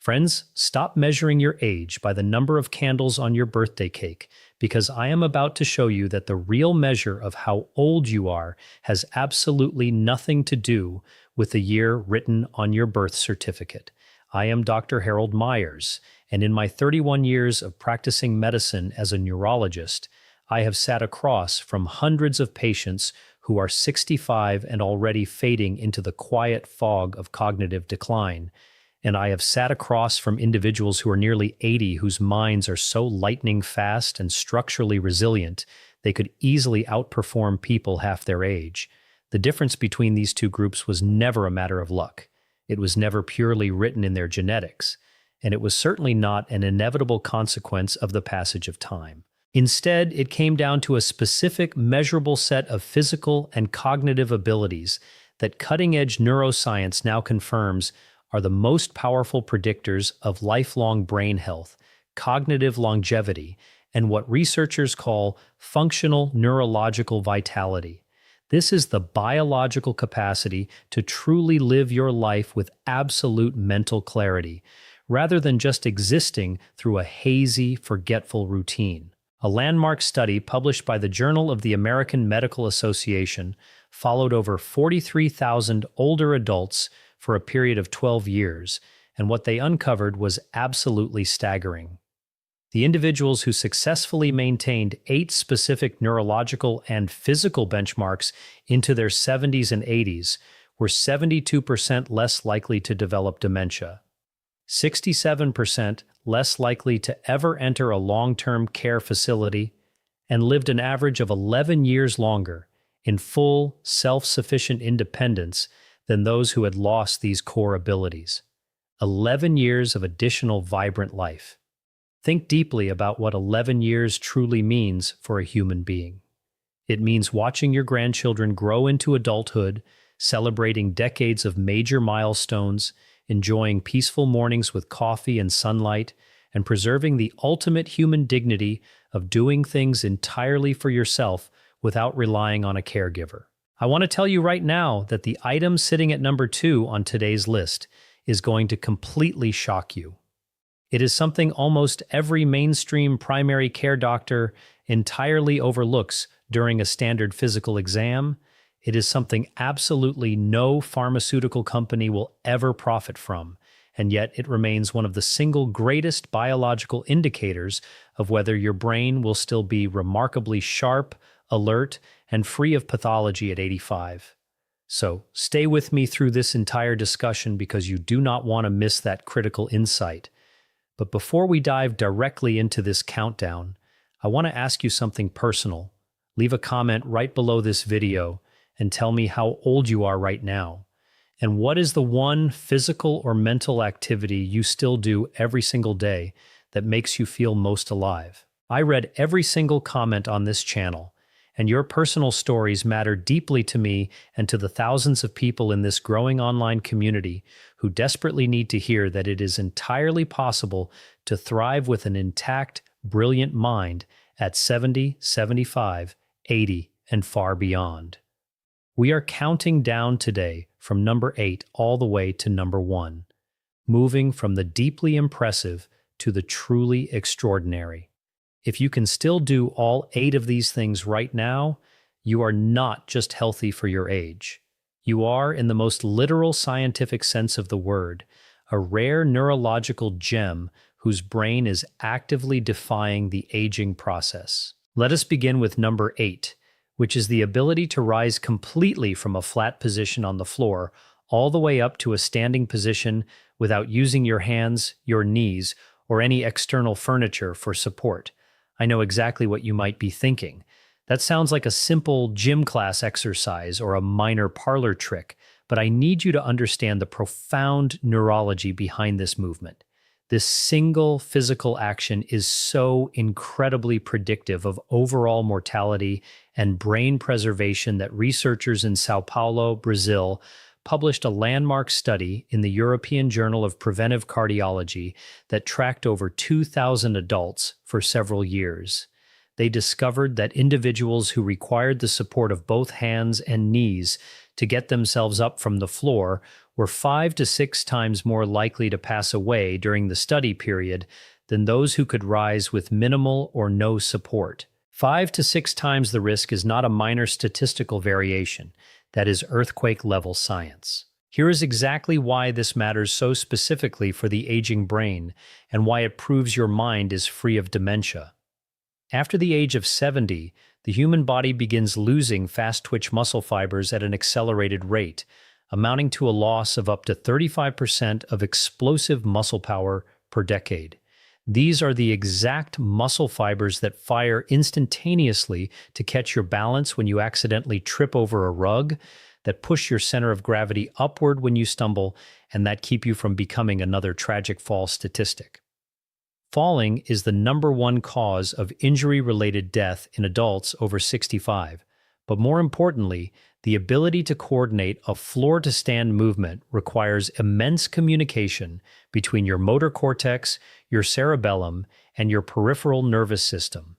Friends, stop measuring your age by the number of candles on your birthday cake, because I am about to show you that the real measure of how old you are has absolutely nothing to do with the year written on your birth certificate. I am Dr. Harold Meyers, and in my 31 years of practicing medicine as a neurologist, I have sat across from hundreds of patients who are 65 and already fading into the quiet fog of cognitive decline. And I have sat across from individuals who are nearly 80 whose minds are so lightning fast and structurally resilient they could easily outperform people half their age. The difference between these two groups was never a matter of luck. It was never purely written in their genetics, and it was certainly not an inevitable consequence of the passage of time. Instead, it came down to a specific, measurable set of physical and cognitive abilities that cutting-edge neuroscience now confirms are the most powerful predictors of lifelong brain health, cognitive longevity, and what researchers call functional neurological vitality. This is the biological capacity to truly live your life with absolute mental clarity, rather than just existing through a hazy, forgetful routine. A landmark study published by the Journal of the American Medical Association followed over 43,000 older adults for a period of 12 years, and what they uncovered was absolutely staggering. The individuals who successfully maintained 8 specific neurological and physical benchmarks into their 70s and 80s were 72% less likely to develop dementia, 67% less likely to ever enter a long-term care facility, and lived an average of 11 years longer in full, self-sufficient independence than those who had lost these core abilities. 11 years of additional vibrant life. Think deeply about what 11 years truly means for a human being. It means watching your grandchildren grow into adulthood, celebrating decades of major milestones, enjoying peaceful mornings with coffee and sunlight, and preserving the ultimate human dignity of doing things entirely for yourself without relying on a caregiver. I want to tell you right now that the item sitting at number 2 on today's list is going to completely shock you. It is something almost every mainstream primary care doctor entirely overlooks during a standard physical exam. It is something absolutely no pharmaceutical company will ever profit from, and yet it remains one of the single greatest biological indicators of whether your brain will still be remarkably sharp, alert, and free of pathology at 85. So, stay with me through this entire discussion because you do not want to miss that critical insight. But before we dive directly into this countdown, I want to ask you something personal. Leave a comment right below this video and tell me how old you are right now. And what is the one physical or mental activity you still do every single day that makes you feel most alive? I read every single comment on this channel, and your personal stories matter deeply to me and to the thousands of people in this growing online community who desperately need to hear that it is entirely possible to thrive with an intact, brilliant mind at 70, 75, 80, and far beyond. We are counting down today from number 8 all the way to number 1, moving from the deeply impressive to the truly extraordinary. If you can still do all 8 of these things right now, you are not just healthy for your age. You are, in the most literal scientific sense of the word, a rare neurological gem whose brain is actively defying the aging process. Let us begin with number 8, which is the ability to rise completely from a flat position on the floor all the way up to a standing position without using your hands, your knees, or any external furniture for support. I know exactly what you might be thinking. That sounds like a simple gym class exercise or a minor parlor trick, but I need you to understand the profound neurology behind this movement. This single physical action is so incredibly predictive of overall mortality and brain preservation that researchers in Sao Paulo, Brazil, published a landmark study in the European Journal of Preventive Cardiology that tracked over 2,000 adults for several years. They discovered that individuals who required the support of both hands and knees to get themselves up from the floor were 5 to 6 times more likely to pass away during the study period than those who could rise with minimal or no support. 5 to 6 times the risk is not a minor statistical variation. That is earthquake-level science. Here is exactly why this matters so specifically for the aging brain and why it proves your mind is free of dementia. After the age of 70, the human body begins losing fast-twitch muscle fibers at an accelerated rate, amounting to a loss of up to 35% of explosive muscle power per decade. These are the exact muscle fibers that fire instantaneously to catch your balance when you accidentally trip over a rug, that push your center of gravity upward when you stumble, and that keep you from becoming another tragic fall statistic. Falling is the #1 cause of injury-related death in adults over 65, but more importantly, the ability to coordinate a floor-to-stand movement requires immense communication between your motor cortex, your cerebellum, and your peripheral nervous system.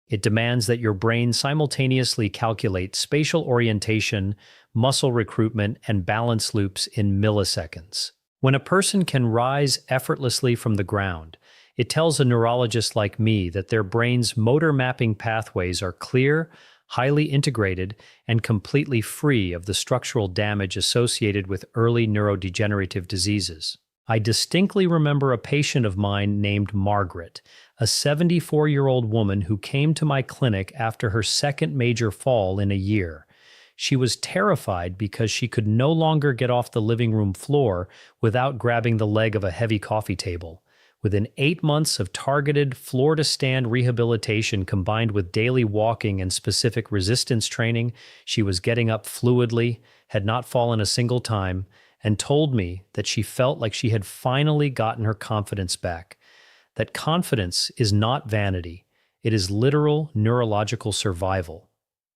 It demands that your brain simultaneously calculate spatial orientation, muscle recruitment, and balance loops in milliseconds. When a person can rise effortlessly from the ground, it tells a neurologist like me that their brain's motor mapping pathways are clear, highly integrated, and completely free of the structural damage associated with early neurodegenerative diseases. I distinctly remember a patient of mine named Margaret, a 74-year-old woman who came to my clinic after her second major fall in a year. She was terrified because she could no longer get off the living room floor without grabbing the leg of a heavy coffee table. Within 8 months of targeted floor-to-stand rehabilitation combined with daily walking and specific resistance training, she was getting up fluidly, had not fallen a single time, and told me that she felt like she had finally gotten her confidence back. That confidence is not vanity. It is literal neurological survival.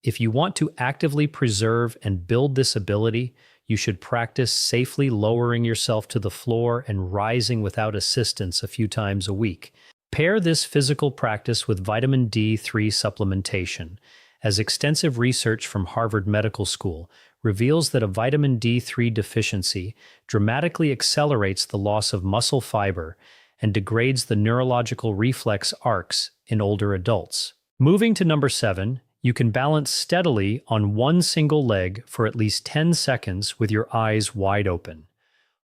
If you want to actively preserve and build this ability, you should practice safely lowering yourself to the floor and rising without assistance a few times a week. Pair this physical practice with vitamin D3 supplementation, as extensive research from Harvard Medical School reveals that a vitamin D3 deficiency dramatically accelerates the loss of muscle fiber and degrades the neurological reflex arcs in older adults. Moving to number 7, you can balance steadily on one single leg for at least 10 seconds with your eyes wide open.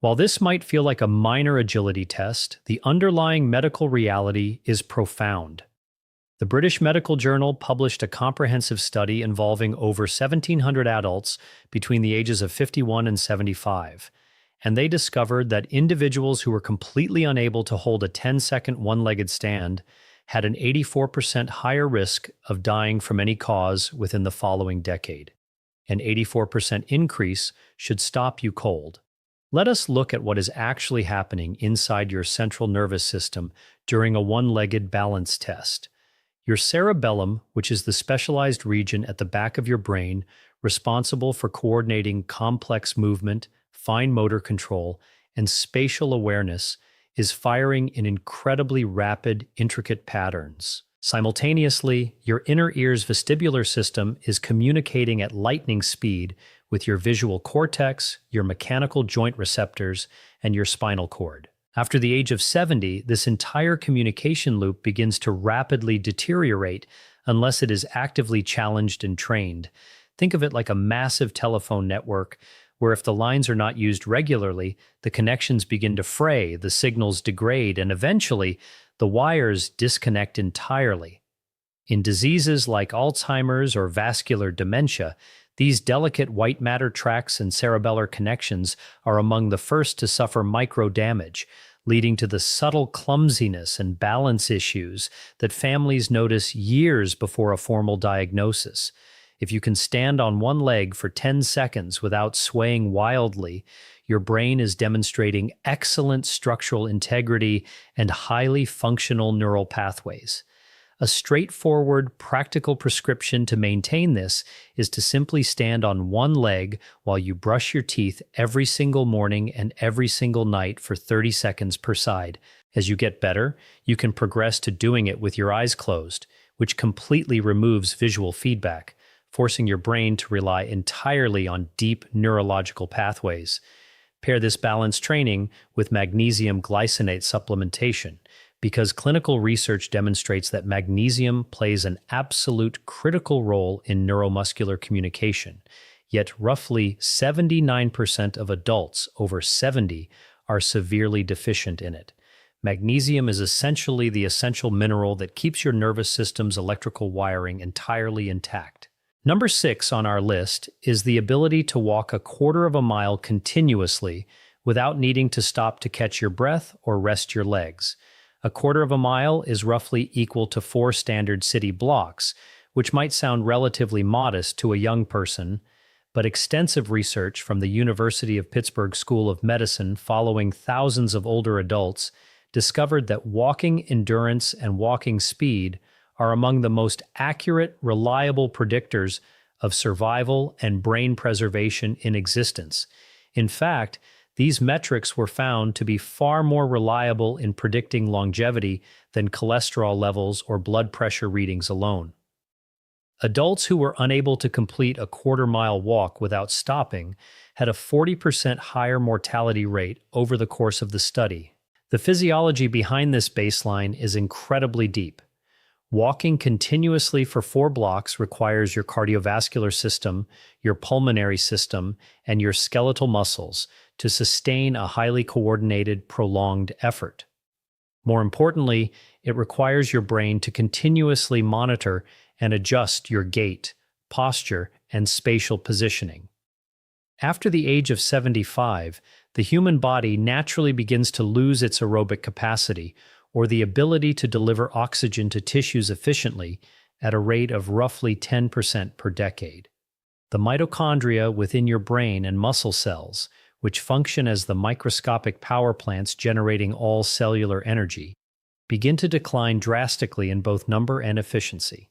While this might feel like a minor agility test, the underlying medical reality is profound. The British Medical Journal published a comprehensive study involving over 1,700 adults between the ages of 51 and 75, and they discovered that individuals who were completely unable to hold a 10-second one-legged stand had an 84% higher risk of dying from any cause within the following decade. An 84% increase should stop you cold. Let us look at what is actually happening inside your central nervous system during a one-legged balance test. Your cerebellum, which is the specialized region at the back of your brain responsible for coordinating complex movement, fine motor control, and spatial awareness, is firing in incredibly rapid, intricate patterns. Simultaneously, your inner ear's vestibular system is communicating at lightning speed with your visual cortex, your mechanical joint receptors, and your spinal cord. After the age of 70, this entire communication loop begins to rapidly deteriorate unless it is actively challenged and trained. Think of it like a massive telephone network where if the lines are not used regularly, the connections begin to fray, the signals degrade, and eventually, the wires disconnect entirely. In diseases like Alzheimer's or vascular dementia, these delicate white matter tracts and cerebellar connections are among the first to suffer micro-damage, leading to the subtle clumsiness and balance issues that families notice years before a formal diagnosis. If you can stand on one leg for 10 seconds without swaying wildly, your brain is demonstrating excellent structural integrity and highly functional neural pathways. A straightforward, practical prescription to maintain this is to simply stand on one leg while you brush your teeth every single morning and every single night for 30 seconds per side. As you get better, you can progress to doing it with your eyes closed, which completely removes visual feedback, forcing your brain to rely entirely on deep neurological pathways. Pair this balanced training with magnesium glycinate supplementation, because clinical research demonstrates that magnesium plays an absolute critical role in neuromuscular communication. Yet roughly 79% of adults over 70 are severely deficient in it. Magnesium is essentially the essential mineral that keeps your nervous system's electrical wiring entirely intact. Number 6 on our list is the ability to walk a quarter of a mile continuously without needing to stop to catch your breath or rest your legs. A quarter of a mile is roughly equal to 4 standard city blocks, which might sound relatively modest to a young person, but extensive research from the University of Pittsburgh School of Medicine following thousands of older adults discovered that walking endurance and walking speed are among the most accurate, reliable predictors of survival and brain preservation in existence. In fact, these metrics were found to be far more reliable in predicting longevity than cholesterol levels or blood pressure readings alone. Adults who were unable to complete a quarter-mile walk without stopping had a 40% higher mortality rate over the course of the study. The physiology behind this baseline is incredibly deep. Walking continuously for 4 blocks requires your cardiovascular system, your pulmonary system, and your skeletal muscles to sustain a highly coordinated, prolonged effort. More importantly, it requires your brain to continuously monitor and adjust your gait, posture, and spatial positioning. After the age of 75, the human body naturally begins to lose its aerobic capacity, or the ability to deliver oxygen to tissues efficiently, at a rate of roughly 10% per decade. The mitochondria within your brain and muscle cells, which function as the microscopic power plants generating all cellular energy, begin to decline drastically in both number and efficiency.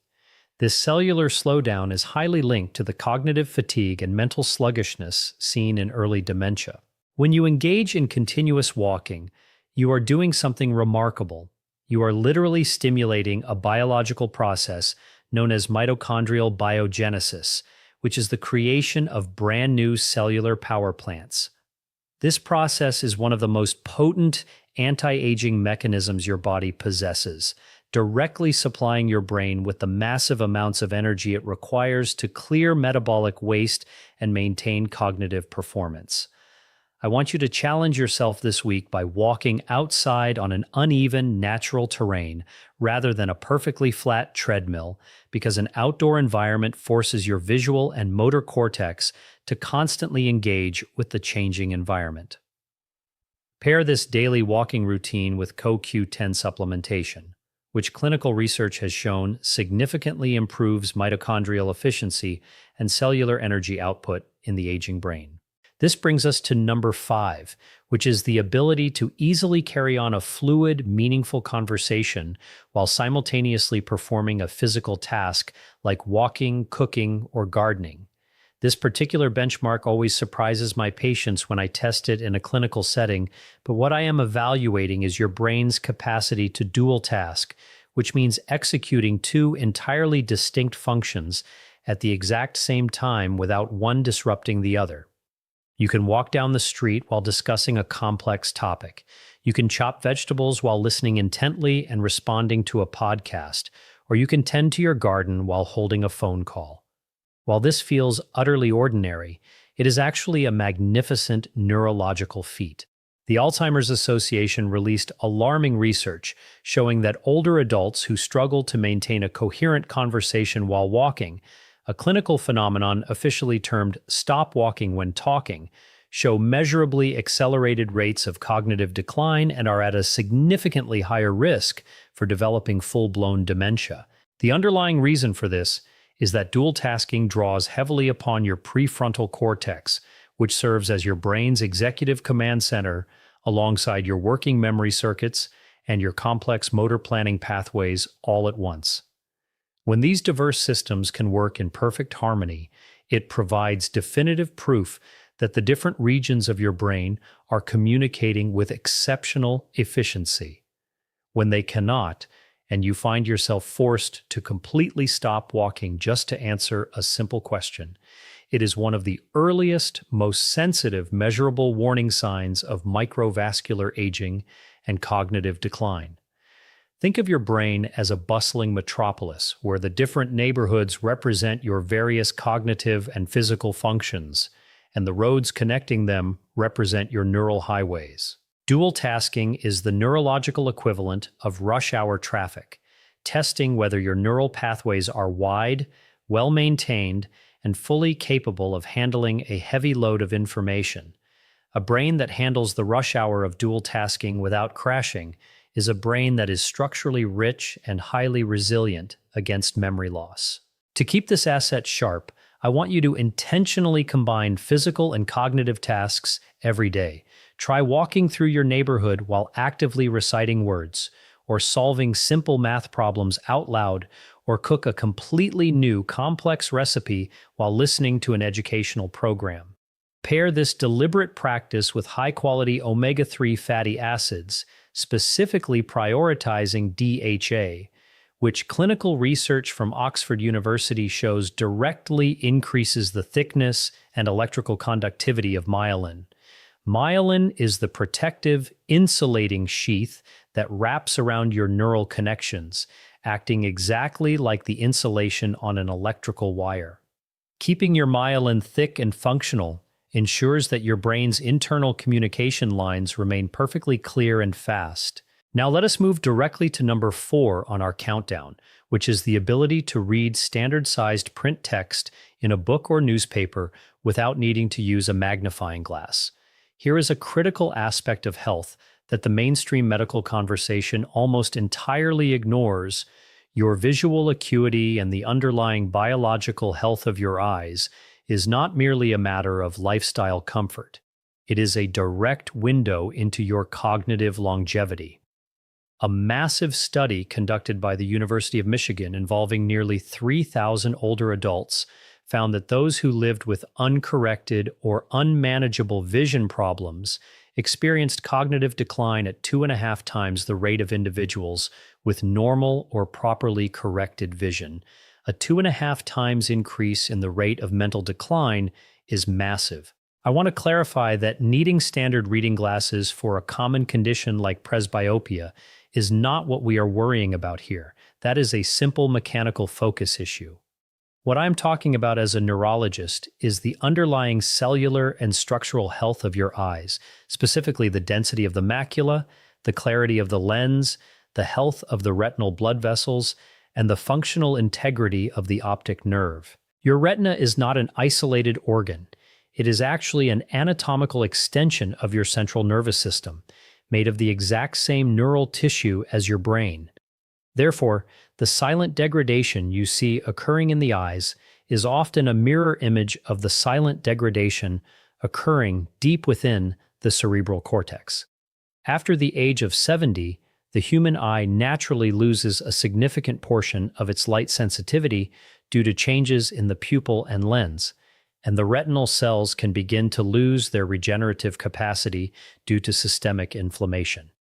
This cellular slowdown is highly linked to the cognitive fatigue and mental sluggishness seen in early dementia. When you engage in continuous walking, you are doing something remarkable. You are literally stimulating a biological process known as mitochondrial biogenesis, which is the creation of brand new cellular power plants. This process is one of the most potent anti-aging mechanisms your body possesses, directly supplying your brain with the massive amounts of energy it requires to clear metabolic waste and maintain cognitive performance. I want you to challenge yourself this week by walking outside on an uneven, natural terrain rather than a perfectly flat treadmill, because an outdoor environment forces your visual and motor cortex to constantly engage with the changing environment. Pair this daily walking routine with CoQ10 supplementation, which clinical research has shown significantly improves mitochondrial efficiency and cellular energy output in the aging brain. This brings us to number 5, which is the ability to easily carry on a fluid, meaningful conversation while simultaneously performing a physical task like walking, cooking, or gardening. This particular benchmark always surprises my patients when I test it in a clinical setting, but what I am evaluating is your brain's capacity to dual task, which means executing 2 entirely distinct functions at the exact same time without one disrupting the other. You can walk down the street while discussing a complex topic. You can chop vegetables while listening intently and responding to a podcast, or you can tend to your garden while holding a phone call. While this feels utterly ordinary, it is actually a magnificent neurological feat. The Alzheimer's Association released alarming research showing that older adults who struggle to maintain a coherent conversation while walking, a clinical phenomenon officially termed stop walking when talking, show measurably accelerated rates of cognitive decline and are at a significantly higher risk for developing full-blown dementia. The underlying reason for this is that dual tasking draws heavily upon your prefrontal cortex, which serves as your brain's executive command center alongside your working memory circuits and your complex motor planning pathways all at once. When these diverse systems can work in perfect harmony, it provides definitive proof that the different regions of your brain are communicating with exceptional efficiency. When they cannot, and you find yourself forced to completely stop walking just to answer a simple question, It is one of the earliest, most sensitive measurable warning signs of microvascular aging and cognitive decline. Think of your brain as a bustling metropolis where the different neighborhoods represent your various cognitive and physical functions, and the roads connecting them represent your neural highways. Dual tasking is the neurological equivalent of rush hour traffic, testing whether your neural pathways are wide, well-maintained, and fully capable of handling a heavy load of information. A brain that handles the rush hour of dual tasking without crashing is a brain that is structurally rich and highly resilient against memory loss. To keep this asset sharp, I want you to intentionally combine physical and cognitive tasks every day. Try walking through your neighborhood while actively reciting words, or solving simple math problems out loud, or cook a completely new, complex recipe while listening to an educational program. Pair this deliberate practice with high-quality omega-3 fatty acids, specifically prioritizing DHA, which clinical research from Oxford University shows directly increases the thickness and electrical conductivity of myelin. Myelin is the protective, insulating sheath that wraps around your neural connections, acting exactly like the insulation on an electrical wire. Keeping your myelin thick and functional ensures that your brain's internal communication lines remain perfectly clear and fast. Now let us move directly to number 4 on our countdown, which is the ability to read standard-sized print text in a book or newspaper without needing to use a magnifying glass. Here is a critical aspect of health that the mainstream medical conversation almost entirely ignores. Your visual acuity and the underlying biological health of your eyes is not merely a matter of lifestyle comfort. It is a direct window into your cognitive longevity. A massive study conducted by the University of Michigan involving nearly 3,000 older adults found that those who lived with uncorrected or unmanageable vision problems experienced cognitive decline at 2.5 times the rate of individuals with normal or properly corrected vision. A 2.5 times increase in the rate of mental decline is massive. I want to clarify that needing standard reading glasses for a common condition like presbyopia is not what we are worrying about here. That is a simple mechanical focus issue. What I'm talking about as a neurologist is the underlying cellular and structural health of your eyes, specifically the density of the macula, the clarity of the lens, the health of the retinal blood vessels, and the functional integrity of the optic nerve. Your retina is not an isolated organ. It is actually an anatomical extension of your central nervous system, made of the exact same neural tissue as your brain. Therefore, the silent degradation you see occurring in the eyes is often a mirror image of the silent degradation occurring deep within the cerebral cortex. After the age of 70, the human eye naturally loses a significant portion of its light sensitivity due to changes in the pupil and lens, and the retinal cells can begin to lose their regenerative capacity due to systemic inflammation.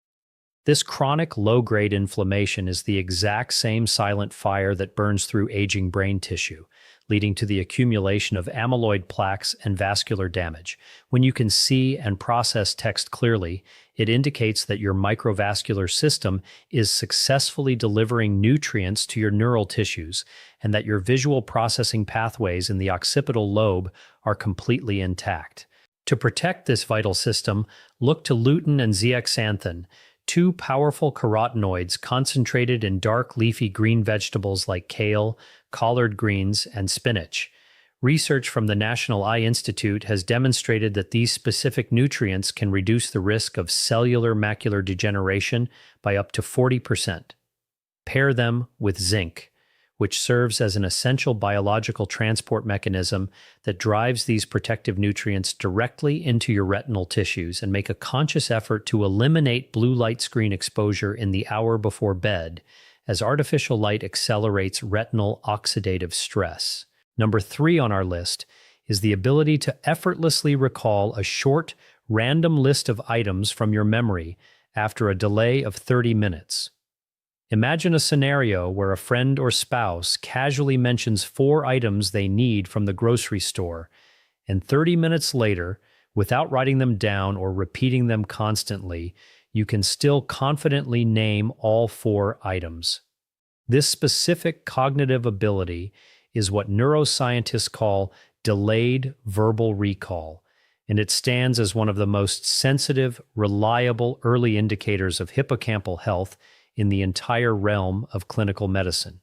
This chronic low-grade inflammation is the exact same silent fire that burns through aging brain tissue, leading to the accumulation of amyloid plaques and vascular damage. When you can see and process text clearly, it indicates that your microvascular system is successfully delivering nutrients to your neural tissues and that your visual processing pathways in the occipital lobe are completely intact. To protect this vital system, look to lutein and zeaxanthin, two powerful carotenoids concentrated in dark leafy green vegetables like kale, collard greens, and spinach. Research from the National Eye Institute has demonstrated that these specific nutrients can reduce the risk of cellular macular degeneration by up to 40%. Pair them with zinc, which serves as an essential biological transport mechanism that drives these protective nutrients directly into your retinal tissues, and make a conscious effort to eliminate blue light screen exposure in the hour before bed, as artificial light accelerates retinal oxidative stress. Number 3 on our list is the ability to effortlessly recall a short, random list of items from your memory after a delay of 30 minutes. Imagine a scenario where a friend or spouse casually mentions 4 items they need from the grocery store, And 30 minutes later, without writing them down or repeating them constantly, you can still confidently name all 4 items. This specific cognitive ability is what neuroscientists call delayed verbal recall, and it stands as one of the most sensitive, reliable early indicators of hippocampal health in the entire realm of clinical medicine.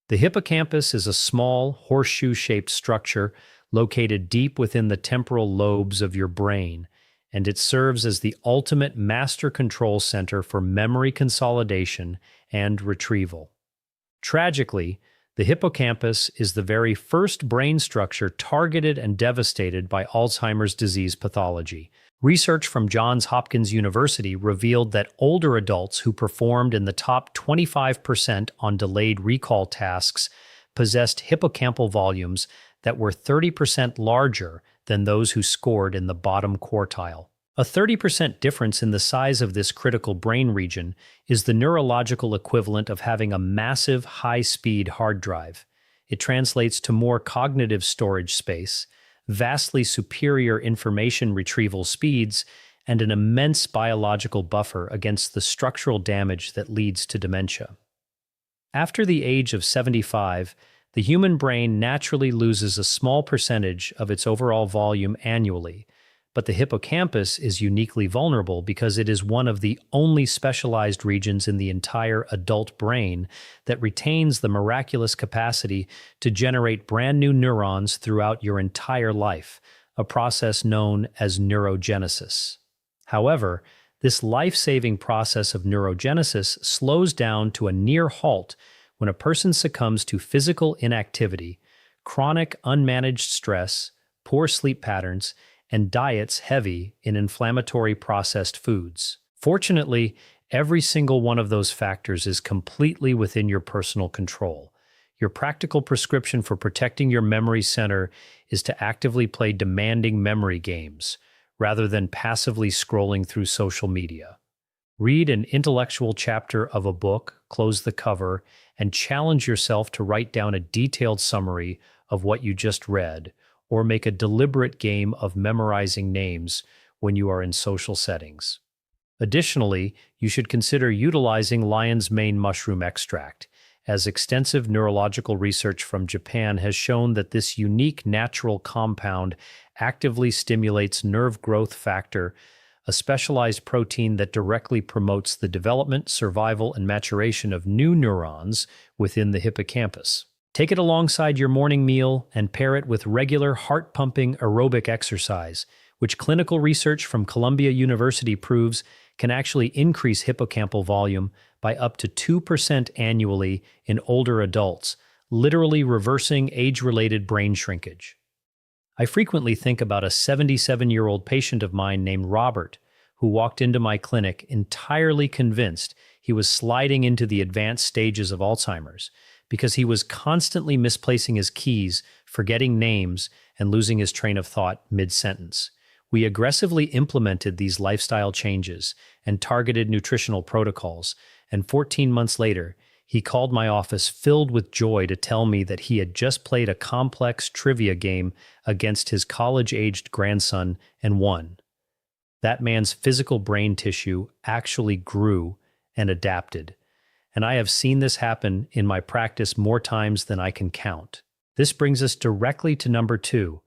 The hippocampus is a small, horseshoe-shaped structure located deep within the temporal lobes of your brain, and it serves as the ultimate master control center for memory consolidation and retrieval. Tragically, the hippocampus is the very first brain structure targeted and devastated by Alzheimer's disease pathology. Research from Johns Hopkins University revealed that older adults who performed in the top 25% on delayed recall tasks possessed hippocampal volumes that were 30% larger than those who scored in the bottom quartile. A 30% difference in the size of this critical brain region is the neurological equivalent of having a massive, high-speed hard drive. It translates to more cognitive storage space, vastly superior information retrieval speeds, and an immense biological buffer against the structural damage that leads to dementia. After the age of 75, the human brain naturally loses a small percentage of its overall volume annually, but the hippocampus is uniquely vulnerable because it is one of the only specialized regions in the entire adult brain that retains the miraculous capacity to generate brand new neurons throughout your entire life, a process known as neurogenesis. However, this life-saving process of neurogenesis slows down to a near halt when a person succumbs to physical inactivity, chronic unmanaged stress, poor sleep patterns, and diets heavy in inflammatory processed foods. Fortunately, every single one of those factors is completely within your personal control. Your practical prescription for protecting your memory center is to actively play demanding memory games, rather than passively scrolling through social media. Read an intellectual chapter of a book, close the cover, and challenge yourself to write down a detailed summary of what you just read, or make a deliberate game of memorizing names when you are in social settings. Additionally, you should consider utilizing lion's mane mushroom extract, as extensive neurological research from Japan has shown that this unique natural compound actively stimulates nerve growth factor, a specialized protein that directly promotes the development, survival, and maturation of new neurons within the hippocampus. Take it alongside your morning meal and pair it with regular heart-pumping aerobic exercise, which clinical research from Columbia University proves can actually increase hippocampal volume by up to 2% annually in older adults, literally reversing age-related brain shrinkage. I frequently think about a 77-year-old patient of mine named Robert, who walked into my clinic entirely convinced he was sliding into the advanced stages of Alzheimer's, because he was constantly misplacing his keys, forgetting names, and losing his train of thought mid-sentence. We aggressively implemented these lifestyle changes and targeted nutritional protocols, and 14 months later, he called my office filled with joy to tell me that he had just played a complex trivia game against his college-aged grandson and won. That man's physical brain tissue actually grew and adapted. And I have seen this happen in my practice more times than I can count. This brings us directly to number 2,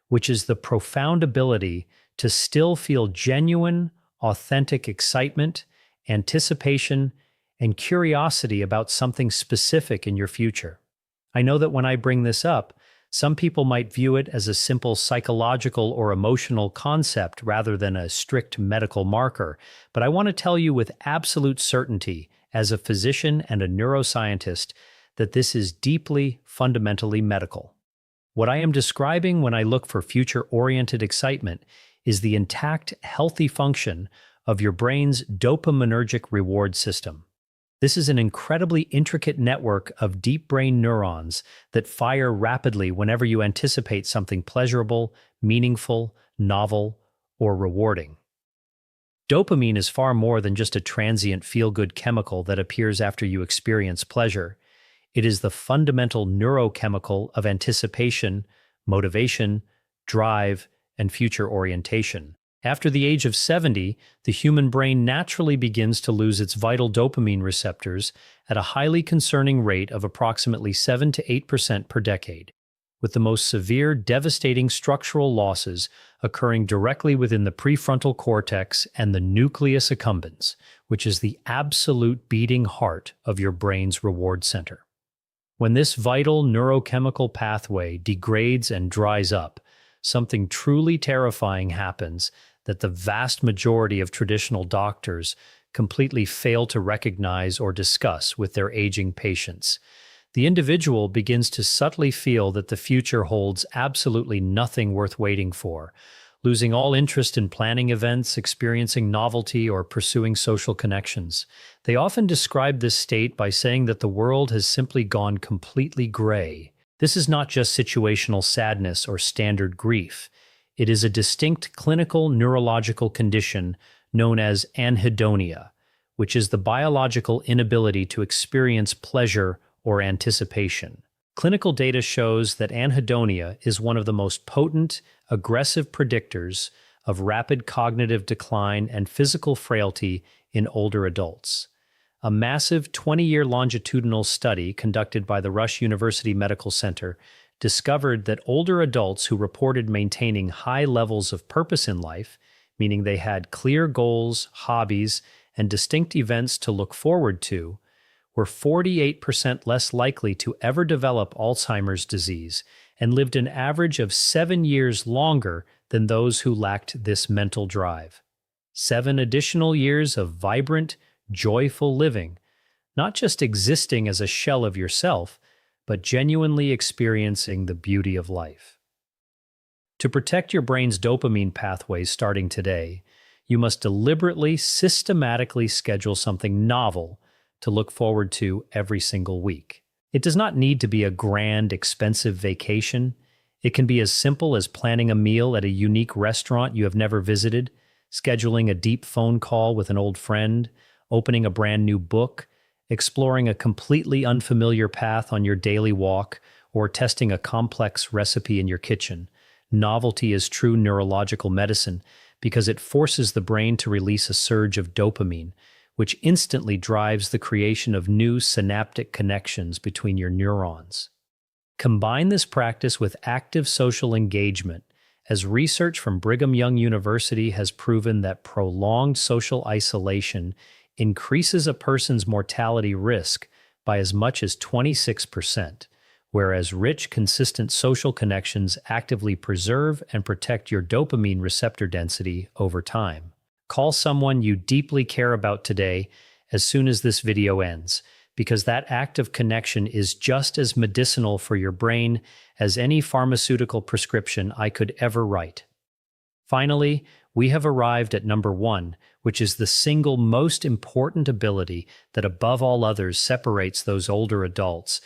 which is the profound ability to still feel genuine, authentic excitement, anticipation, and curiosity about something specific in your future. I know that when I bring this up, some people might view it as a simple psychological or emotional concept rather than a strict medical marker, but I want to tell you with absolute certainty, as a physician and a neuroscientist, that this is deeply, fundamentally medical. What I am describing when I look for future-oriented excitement is the intact, healthy function of your brain's dopaminergic reward system. This is an incredibly intricate network of deep brain neurons that fire rapidly whenever you anticipate something pleasurable, meaningful, novel, or rewarding. Dopamine is far more than just a transient feel-good chemical that appears after you experience pleasure. It is the fundamental neurochemical of anticipation, motivation, drive, and future orientation. After the age of 70, the human brain naturally begins to lose its vital dopamine receptors at a highly concerning rate of approximately 7 to 8% per decade, with the most severe, devastating structural losses occurring directly within the prefrontal cortex and the nucleus accumbens, which is the absolute beating heart of your brain's reward center. When this vital neurochemical pathway degrades and dries up, something truly terrifying happens that the vast majority of traditional doctors completely fail to recognize or discuss with their aging patients. The individual begins to subtly feel that the future holds absolutely nothing worth waiting for, losing all interest in planning events, experiencing novelty, or pursuing social connections. They often describe this state by saying that the world has simply gone completely gray. This is not just situational sadness or standard grief. It is a distinct clinical neurological condition known as anhedonia, which is the biological inability to experience pleasure or anticipation. Clinical data shows that anhedonia is one of the most potent, aggressive predictors of rapid cognitive decline and physical frailty in older adults. A massive 20-year longitudinal study conducted by the Rush University Medical Center discovered that older adults who reported maintaining high levels of purpose in life, meaning they had clear goals, hobbies, and distinct events to look forward to, were 48% less likely to ever develop Alzheimer's disease and lived an average of 7 years longer than those who lacked this mental drive. 7 additional years of vibrant, joyful living, not just existing as a shell of yourself, but genuinely experiencing the beauty of life. To protect your brain's dopamine pathways starting today, you must deliberately, systematically schedule something novel to look forward to every single week. It does not need to be a grand, expensive vacation. It can be as simple as planning a meal at a unique restaurant you have never visited, scheduling a deep phone call with an old friend, opening a brand new book, exploring a completely unfamiliar path on your daily walk, or testing a complex recipe in your kitchen. Novelty is true neurological medicine because it forces the brain to release a surge of dopamine, which instantly drives the creation of new synaptic connections between your neurons. Combine this practice with active social engagement, as research from Brigham Young University has proven that prolonged social isolation increases a person's mortality risk by as much as 26%, whereas rich, consistent social connections actively preserve and protect your dopamine receptor density over time. Call someone you deeply care about today as soon as this video ends, because that act of connection is just as medicinal for your brain as any pharmaceutical prescription I could ever write. Finally, we have arrived at number 1, which is the single most important ability that above all others separates those older adults